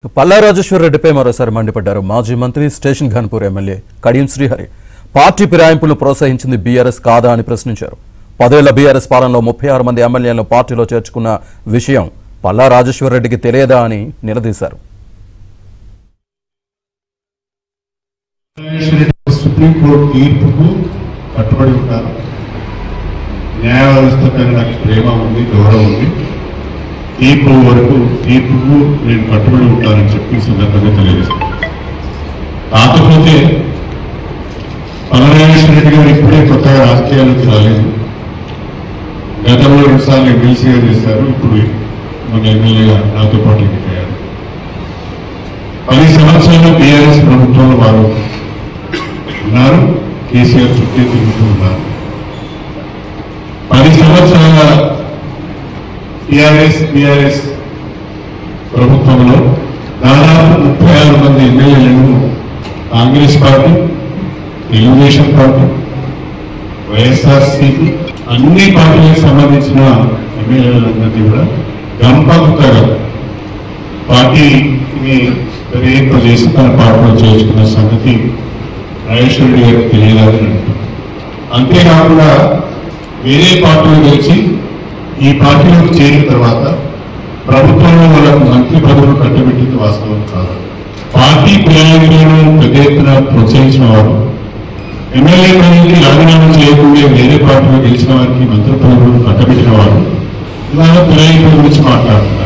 పల్లా రాజేశ్వర్ రెడ్డిపై మరోసారి మండిపడ్డారు మాజీ మంత్రి station Ghanpur MLA Kadiyam Srihari. Party ఫిరాయింపులను ప్రోత్సహించింది బీఆర్ఎస్ కాదా అని ప్రశ్నించారు. 10 ఏళ్ల బీఆర్ఎస్ పాలనలో 36 మంది ఎమ్మెల్యేలను పార్టీలో చేర్చుకున్న విషయం పల్లా రాజేశ్వర్ రెడ్డికి తెలియదా అని నిలదీశారు. సుప్రీంకోర్టు తీర్పుకు కట్టుబడి ఉంటారు. న్యాయ వ్యవస్థపై నాకు ప్రేమ ఉంది, గౌరవం ఉంది. తీర్పు వరకు తీర్పుకు నేను కట్టుబడి ఉంటానని చెప్పి సందర్భంగా తెలియజేస్తాను. కాకపోతే పల్లారాజేశ్వర రెడ్డి గారు ఇప్పుడే కొత్తగా రాజకీయాలకు రాలేదు. గతంలో 2 సార్లు ఎమ్మెల్సీగా చేశారు. ఇప్పుడు మన ఎమ్మెల్యేగా నాతో పాటు ఎన్నికయ్యారు. 10 సంవత్సరాలు బీఆర్ఎస్ ప్రభుత్వంలో వారు ఉన్నారు. కేసీఆర్ చుట్టే తిరుగుతూ ఉన్నారు. 10 సంవత్సరాల బీఆర్ఎస్ ప్రభుత్వంలో దాదాపు 36 మంది ఎమ్మెల్యేలను కాంగ్రెస్ పార్టీ, తెలుగుదేశం పార్టీ, వైఎస్ఆర్సీపీ అన్ని పార్టీలకు సంబంధించిన ఎమ్మెల్యేలందరినీ కూడా గంపగుత్తగా పార్టీని చేసి తన పార్టీలో చేర్చుకున్న సంగతి రాజేశ్వర రెడ్డి గారికి తెలియదని అంటున్నారు. అంతేకాకుండా వేరే పార్టీలు గెలిచి ఈ పార్టీలోకి చేరిన తర్వాత ప్రభుత్వంలో వాళ్ళకు మంత్రి పదవులు కట్టబెట్టింది వాస్తవం కాదు. పార్టీ ఫిరాయింపులను పెద్ద ఎత్తున ప్రోత్సహించిన వారు, ఎమ్మెల్యే పదవికి రాజీనామా చేయకుండా వేరే పార్టీలో గెలిచిన వారికి మంత్రి పదవులు కట్టబెట్టిన వారు ఇవాళ ఫిరాయింపుల గురించి మాట్లాడుతున్నారు.